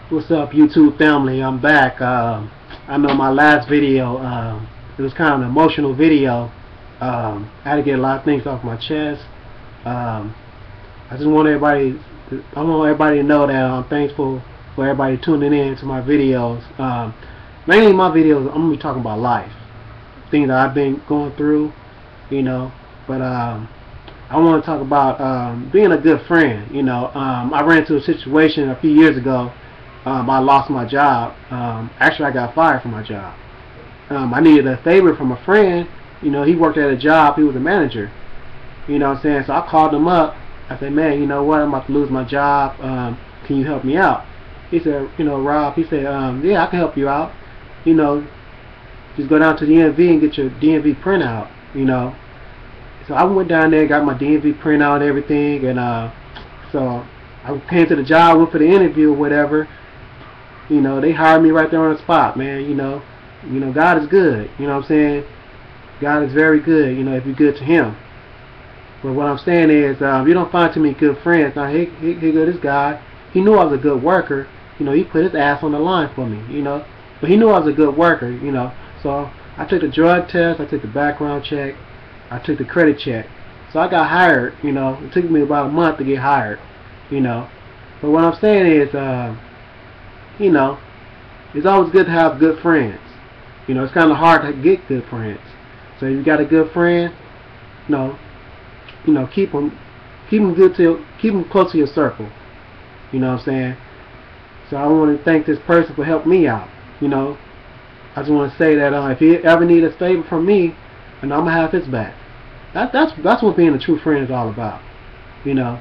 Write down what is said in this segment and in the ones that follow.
What's up, YouTube family? I'm back. I know my last video, it was kind of an emotional video. I had to get a lot of things off my chest. I just want everybody, I want everybody to know that I'm thankful for everybody tuning in to my videos. Mainly my videos, I'm gonna be talking about life, things that I've been going through, you know. But I want to talk about being a good friend. You know, I ran into a situation a few years ago. I lost my job. Actually, I got fired from my job. I needed a favor from a friend. You know, he worked at a job. He was a manager. You know what I'm saying? So I called him up. I said, man, you know what? I'm about to lose my job. Can you help me out? He said, you know, Rob, he said, yeah, I can help you out. You know, just go down to the DMV and get your DMV printout, you know. So I went down there, got my DMV printout and everything, and so I came to the job, went for the interview or whatever. You know, they hired me right there on the spot, man. You know, God is good. You know what I'm saying? God is very good. You know, if you're good to Him. But what I'm saying is, you don't find too many good friends. Now, here go this guy. He knew I was a good worker. You know, he put his ass on the line for me. You know, but he knew I was a good worker. You know, so I took the drug test. I took the background check. I took the credit check. So I got hired. You know, it took me about a month to get hired. You know, but what I'm saying is, you know, it's always good to have good friends. You know, it's kind of hard to get good friends. So if you got a good friend, you know, keep them close to your circle. You know what I'm saying? So I want to thank this person for helping me out. You know, I just want to say that if he ever need a favor from me, and I'm gonna have his back. That's what being a true friend is all about. You know,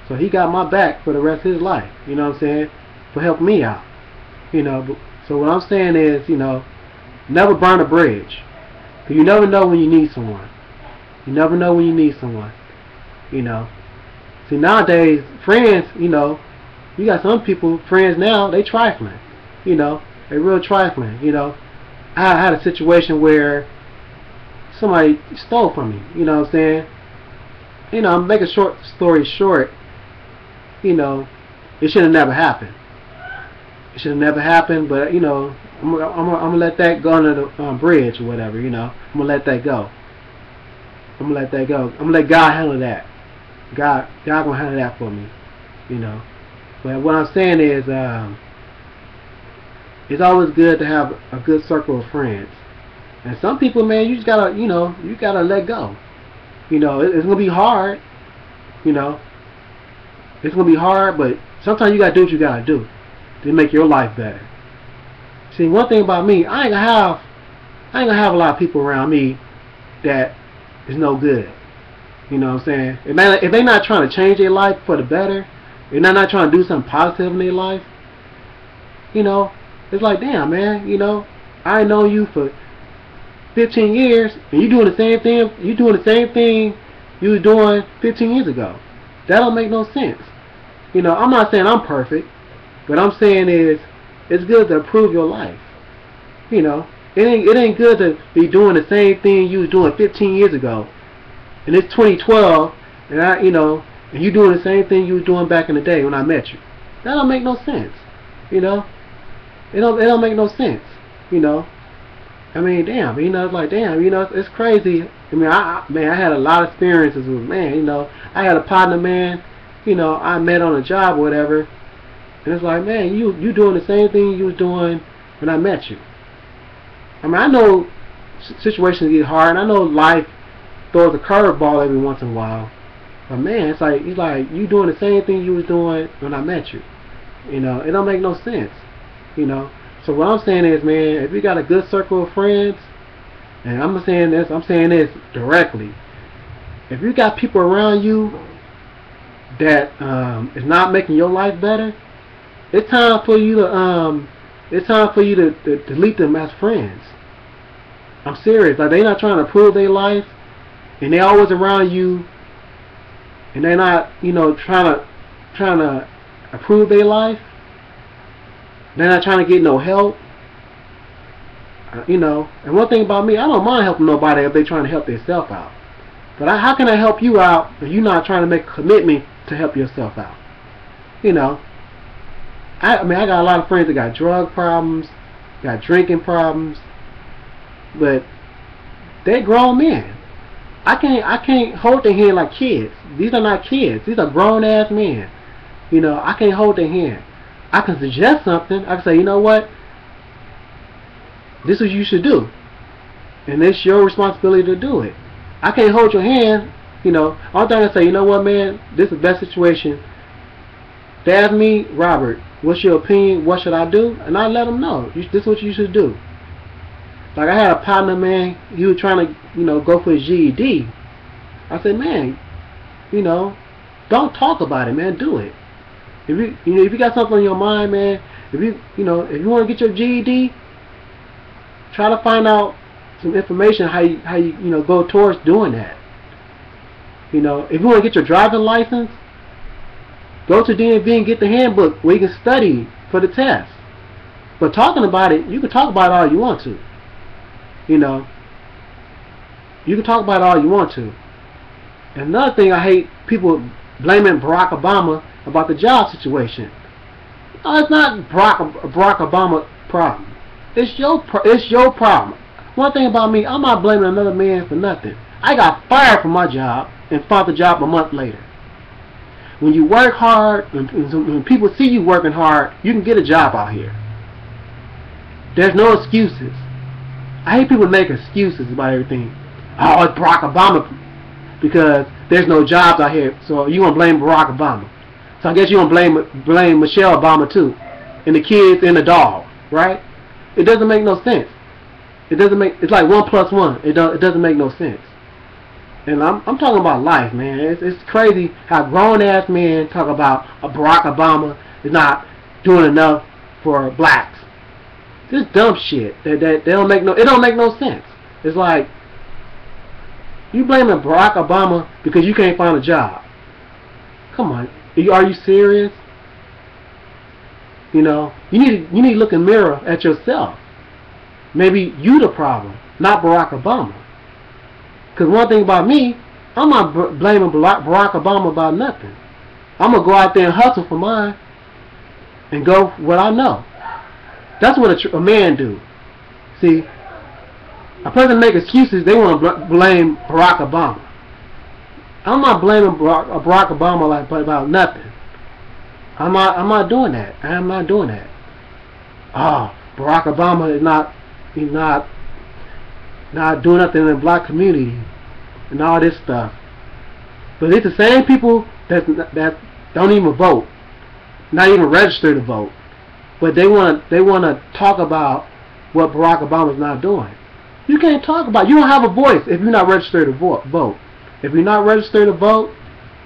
so he got my back for the rest of his life. You know what I'm saying? For helping me out. You know, so what I'm saying is, you know, never burn a bridge. Cause you never know when you need someone. You never know when you need someone. You know. See, nowadays, friends, you know, you got some people, friends now, they trifling. You know, they real trifling. You know, I had a situation where somebody stole from me. You know what I'm saying? You know, I'm making short story short. You know, it should have never happened. It should have never happened, but you know, I'm gonna let that go under the bridge or whatever. You know, I'm gonna let that go. I'm gonna let that go. I'm gonna let God handle that. God gonna handle that for me. You know, but what I'm saying is, it's always good to have a good circle of friends. And some people, man, you just gotta, you know, you gotta let go. You know, it's gonna be hard. You know, it's gonna be hard, but sometimes you gotta do what you gotta do to make your life better. See, one thing about me, I ain't gonna have a lot of people around me that is no good. You know what I'm saying? If they're not trying to change their life for the better, if they're not trying to do something positive in their life, you know, it's like, damn, man, you know, I know you for 15 years and you doing the same thing. You doing the same thing you were doing 15 years ago. That don't make no sense. You know, I'm not saying I'm perfect. What I'm saying is, it's good to improve your life. You know, it ain't good to be doing the same thing you was doing 15 years ago, and it's 2012, and and you doing the same thing you was doing back in the day when I met you. That don't make no sense. You know, it don't make no sense. You know, I mean, damn. You know, it's like, damn. You know, it's crazy. I mean, I had a lot of experiences with, man. You know, I had a partner, man. You know, I met on a job or whatever. And it's like, man, you doing the same thing you was doing when I met you. I mean, I know situations get hard, and I know life throws a curveball every once in a while. But man, it's like you doing the same thing you was doing when I met you. You know, it don't make no sense. You know. So what I'm saying is, man, if you got a good circle of friends, and I'm saying this directly. If you got people around you that is not making your life better, it's time for you to delete them as friends. I'm serious. Like, they not trying to improve their life, and they always around you, and they're not, you know, trying to improve their life. They're not trying to get no help. You know, and one thing about me, I don't mind helping nobody if they're trying to help themselves out. But how can I help you out if you're not trying to make a commitment to help yourself out? You know. I mean, I got a lot of friends that got drug problems, got drinking problems, but they're grown men. I can't hold their hand like kids. These are not kids. These are grown ass men. You know, I can't hold their hand. I can suggest something. I can say, you know what? This is what you should do, and it's your responsibility to do it. I can't hold your hand. You know, all thing I say, you know what, man? This is the best situation. They ask me, Robert, what's your opinion? What should I do? And I let them know. This is what you should do. Like, I had a partner, man. He was trying to, you know, go for his GED. I said, man, you know, don't talk about it, man. Do it. If you got something on your mind, man. If you want to get your GED, try to find out some information how you go towards doing that. You know, if you want to get your driving license, go to DMV and get the handbook where you can study for the test. But talking about it, you can talk about it all you want to. You know, you can talk about it all you want to. And another thing, I hate people blaming Barack Obama about the job situation. No, it's not Barack Obama's problem. It's your problem. One thing about me, I'm not blaming another man for nothing. I got fired from my job and found the job a month later. When you work hard, when people see you working hard, you can get a job out here. There's no excuses. I hate people make excuses about everything. Oh, it's Barack Obama because there's no jobs out here, so you gonna blame Barack Obama. So I guess you gonna blame Michelle Obama too, and the kids and the dog, right? It doesn't make no sense. It's like 1 + 1. It doesn't make no sense. And I'm talking about life, man. It's crazy how grown ass men talk about Barack Obama is not doing enough for blacks. This dumb shit that it don't make no sense. It's like you blaming Barack Obama because you can't find a job. Come on, are you serious? You know, you need to look in the mirror at yourself. Maybe you the problem, not Barack Obama. Because one thing about me, I'm not blaming Barack Obama about nothing. I'm going to go out there and hustle for mine and go what I know. That's what a man do. See, a person make excuses, they want to blame Barack Obama. I'm not blaming Barack Obama about nothing. I'm not doing that. I am not doing that. Oh, Barack Obama is not doing nothing in the black community and all this stuff. But it's the same people that don't even vote, not even register to vote, but they want to talk about what Barack Obama's not doing. You can't talk about. You don't have a voice if you're not registered to vote. If you're not registered to vote,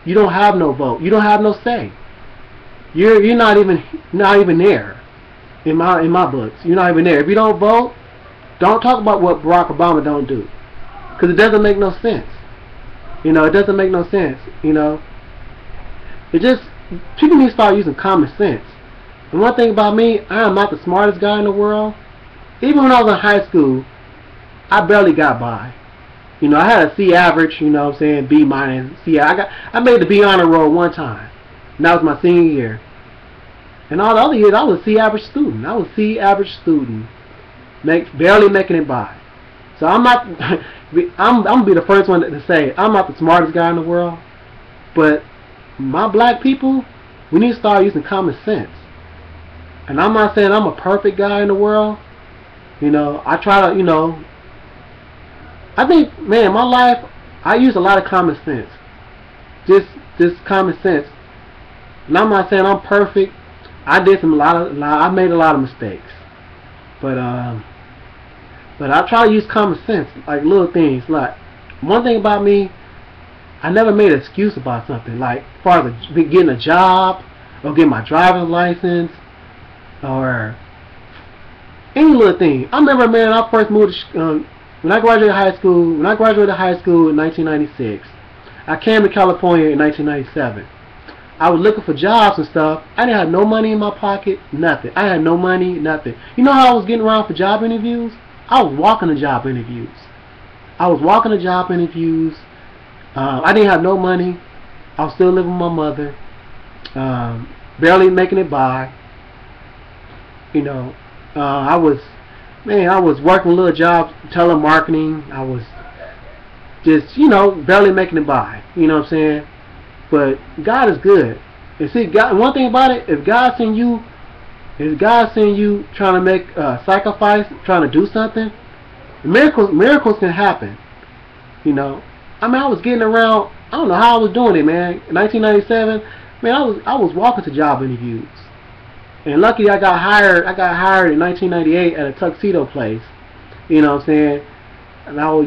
you don't have no vote. You don't have no say. You're not even there in my books. You're not even there. If you don't vote, don't talk about what Barack Obama don't do, because it doesn't make no sense. You know, it doesn't make no sense. You know, people need to start using common sense. And one thing about me, I am not the smartest guy in the world. Even when I was in high school, I barely got by. You know, I had a C average. You know what I'm saying? B minus, C. I made the B honor roll one time. And that was my senior year. And all the other years, I was a C average student. Barely making it by. So I'm not. I'm gonna be the first one to say I'm not the smartest guy in the world. But my black people, we need to start using common sense. And I'm not saying I'm a perfect guy in the world. You know, I try to. You know, I think, man, my life, I use a lot of common sense. Just common sense. And I'm not saying I'm perfect. I made a lot of mistakes. But I try to use common sense, like little things. Like, one thing about me, I never made an excuse about something. Like, as far as getting a job, or getting my driver's license, or any little thing. I remember, man, I first moved to, when I graduated high school in 1996, I came to California in 1997. I was looking for jobs and stuff. I didn't have no money in my pocket, nothing. I had no money, nothing. You know how I was getting around for job interviews? I was walking to job interviews. I didn't have no money. I was still living with my mother, barely making it by. You know, I was working little jobs, telemarketing. I was just, barely making it by. You know what I'm saying? But God is good. And see, God, one thing about it, if God send you trying to make a sacrifice, trying to do something, miracles can happen. You know, I mean, I was getting around. I don't know how I was doing it, man. In 1997, man, I was walking to job interviews, and luckily I got hired. I got hired in 1998 at a tuxedo place. You know what I'm saying? And I was,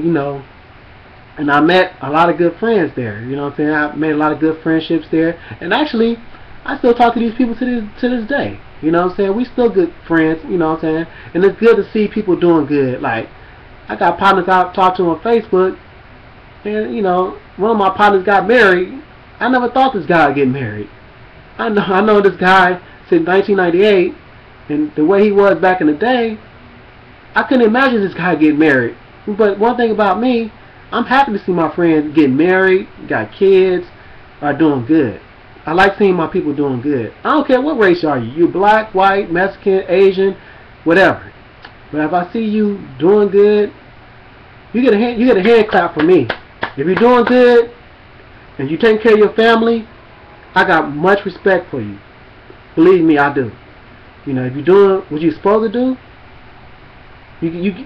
and I met a lot of good friends there. You know what I'm saying? I made a lot of good friendships there, and actually, I still talk to these people to this day. You know what I'm saying? We still good friends. You know what I'm saying? And it's good to see people doing good. Like, I got partners I talk to on Facebook, and one of my partners got married. I never thought this guy would get married. I know this guy since 1998, and the way he was back in the day, I couldn't imagine this guy getting married. But one thing about me, I'm happy to see my friends get married, got kids, are doing good. I like seeing my people doing good. I don't care what race are you. You black, white, Mexican, Asian, whatever. But if I see you doing good, you get a hand clap from me. If you're doing good and you taking care of your family, I got much respect for you. Believe me, I do. If you're doing what you're supposed to do, you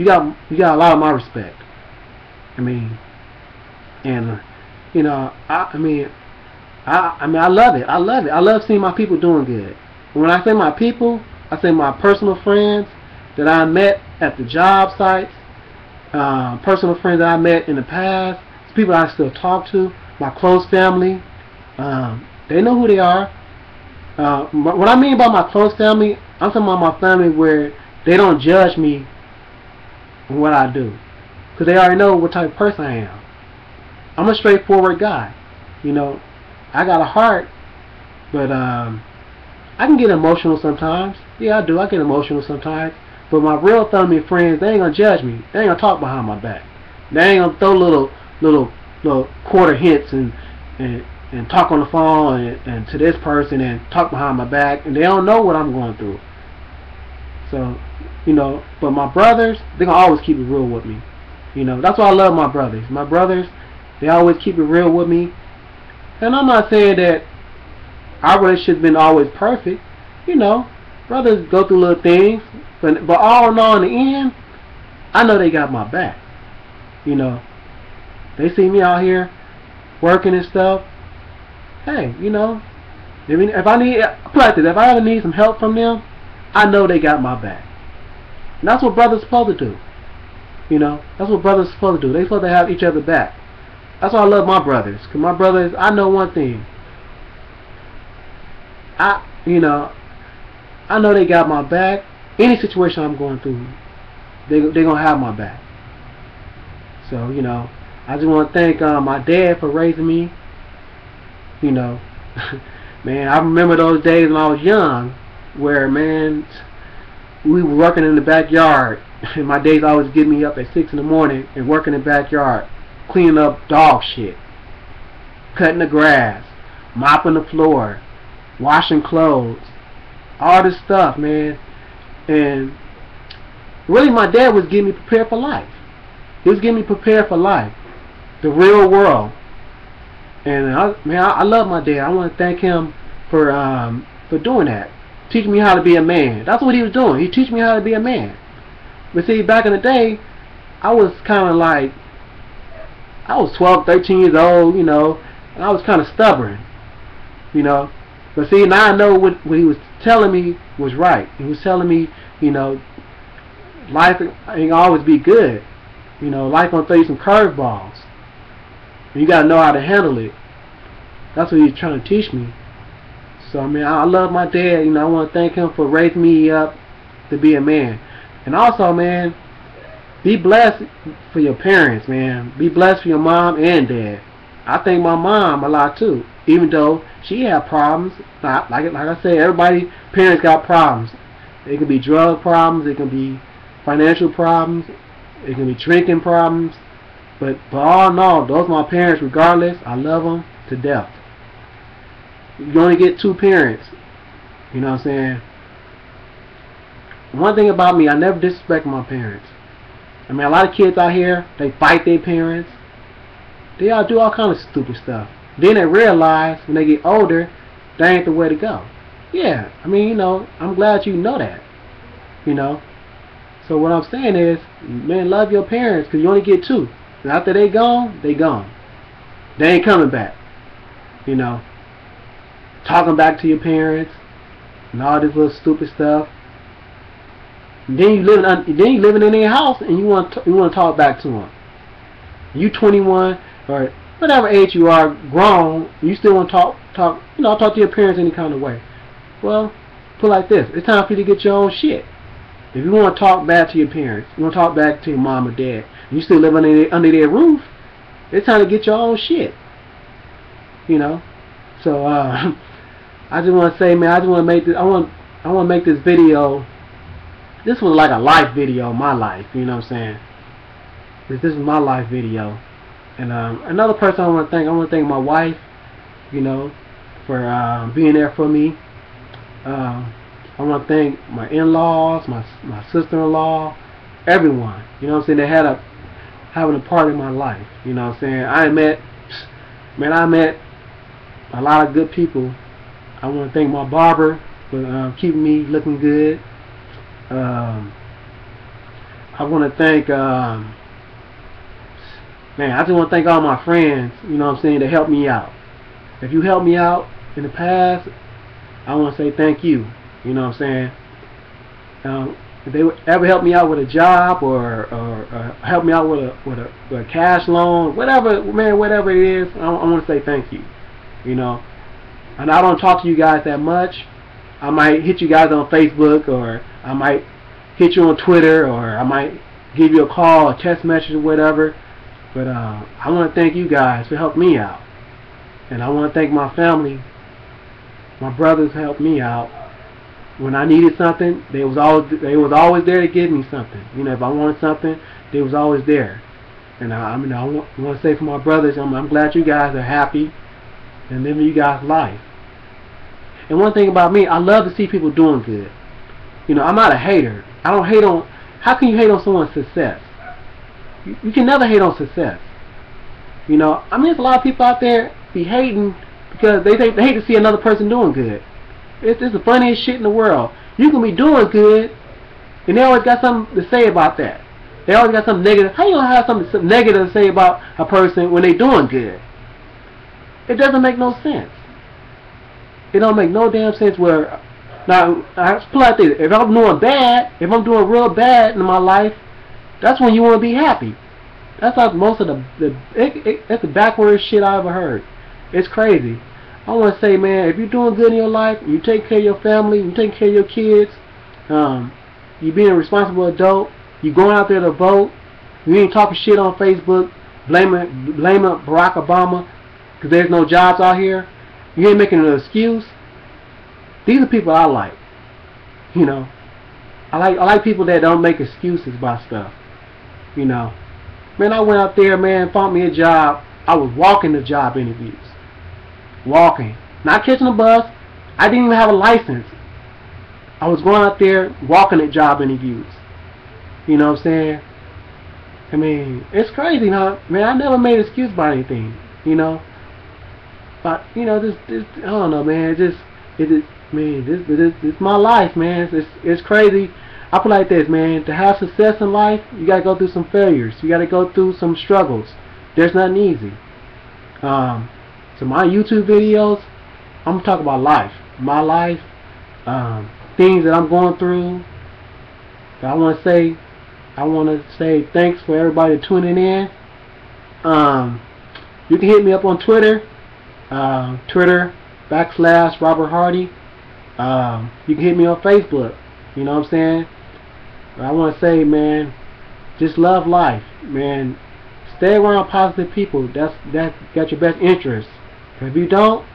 got a lot of my respect. I love it. I love it. I love seeing my people doing good. When I say my people, I say my personal friends that I met at the job sites, personal friends that I met in the past, people I still talk to, my close family. They know who they are. What I mean by my close family, I'm talking about my family where they don't judge me for what I do, because they already know what type of person I am. I'm a straightforward guy. I got a heart, but I can get emotional sometimes. Yeah, I do. I get emotional sometimes. But my real family and friends, they ain't gonna judge me. They ain't gonna talk behind my back. They ain't gonna throw little quarter hints and talk on the phone and to this person and talk behind my back, and they don't know what I'm going through. So, but my brothers, they gonna always keep it real with me. That's why I love my brothers. My brothers, they always keep it real with me. And I'm not saying that our relationship's been always perfect. Brothers go through little things, but all in all, in the end, I know they got my back. They see me out here working and stuff. Hey, if I need, put it like this, if I ever need some help from them, I know they got my back. And that's what brothers are supposed to do. That's what brothers are supposed to do. They're supposed to have each other back. That's why I love my brothers. Because my brothers, I know one thing. I know they got my back. Any situation I'm going through, they're going to have my back. So, I just want to thank my dad for raising me. Man, I remember those days when I was young where, man, we were working in the backyard. And my days always get me up at 6 in the morning and working in the backyard, cleaning up dog shit, cutting the grass, mopping the floor, washing clothes, all this stuff, man. And really, my dad was getting me prepared for life. He was getting me prepared for life, the real world. And I love my dad. I want to thank him for doing that, teaching me how to be a man. That's what he was doing. He teach me how to be a man. But see, back in the day, I was kind of like, I was 12, 13 years old, and I was kind of stubborn, But see, now I know what he was telling me was right. He was telling me, life ain't always be good. Life gonna throw you some curveballs. You gotta know how to handle it. That's what he was trying to teach me. So, I love my dad. I want to thank him for raising me up to be a man. And also, man, be blessed for your parents, man. Be blessed for your mom and dad. I thank my mom a lot too, even though she had problems. Like I said, everybody, parents got problems. It can be drug problems, it can be financial problems, it can be drinking problems. But all in all, those are my parents. Regardless, I love them to death. You only get two parents. You know what I'm saying? one thing about me, I never disrespect my parents. I mean, a lot of kids out here, they fight their parents. They all do all kind of stupid stuff. Then they realize when they get older, that ain't the way to go. Yeah, I mean, you know, I'm glad you know that. You know. So what I'm saying is, man, love your parents, because you only get two. And after they gone, they gone. They ain't coming back. You know. Talking back to your parents and all this little stupid stuff. And then you living in their house and you want to talk back to them. You 21 or whatever age you are, grown, you still want to talk to your parents any kind of way. Well, put it like this: it's time for you to get your own shit. If you want to talk back to your parents, you want to talk back to your mom or dad, and you still live under their roof, it's time to get your own shit. You know. So I just want to say, man, I just want to make this. I want to make this video. This was like a life video, my life. You know what I'm saying? This is my life video. And another person I want to thank my wife. You know, for being there for me. I want to thank my in-laws, my sister-in-law, everyone. You know what I'm saying? They had having a part in my life. You know what I'm saying? I met a lot of good people. I want to thank my barber for keeping me looking good. I want to thank, man, I just want to thank all my friends, you know what I'm saying, that helped me out. If you helped me out in the past, I want to say thank you. You know what I'm saying? If they ever help me out with a job or help me out with a cash loan, whatever, man, whatever it is, I want to say thank you. You know, and I don't talk to you guys that much. I might hit you guys on Facebook, or I might hit you on Twitter, or I might give you a call, a text message, or whatever. But I want to thank you guys for helping me out, and I want to thank my family. My brothers helped me out when I needed something. They was always there to give me something. You know, if I wanted something, they was always there. And I want to say for my brothers, I'm glad you guys are happy and living you guys' life. And one thing about me, I love to see people doing good. You know, I'm not a hater. I don't hate on. How can you hate on someone's success? You can never hate on success. You know, I mean, there's a lot of people out there be hating because they hate to see another person doing good. It's the funniest shit in the world. You can be doing good, and they always got something to say about that. They always got something negative. How you gonna have something negative to say about a person when they doing good? It doesn't make no sense. It don't make no damn sense. Where now, I put it like this: if I'm doing bad, if I'm doing real bad in my life, that's when you want to be happy. That's like most of that's the backwards shit I ever heard. It's crazy. I want to say, man, if you're doing good in your life, you take care of your family, you take care of your kids, you being a responsible adult, you going out there to vote, you ain't talking shit on Facebook, blaming Barack Obama because there's no jobs out here, you ain't making an excuse. These are people I like. You know, I like people that don't make excuses about stuff. You know, man, I went out there, man, found me a job. I was walking the job interviews. Walking, not catching a bus. I didn't even have a license. I was going out there walking at job interviews. You know what I'm saying? I mean, it's crazy, huh? Man, I never made an excuse about anything. You know, but you know, this I don't know, man. This my life, man. It's crazy. I feel like this, man. To have success in life, you gotta go through some failures. You gotta go through some struggles. There's nothing easy. So my YouTube videos, I'm gonna talk about life, my life, things that I'm going through. But I want to say thanks for everybody tuning in. You can hit me up on Twitter, Twitter /Robert Hardy. You can hit me on Facebook. You know what I'm saying? But I want to say, man, just love life, man. Stay around positive people. That's got your best interests. If you don't,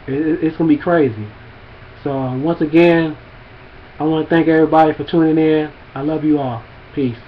it's going to be crazy. So once again, I want to thank everybody for tuning in. I love you all. Peace.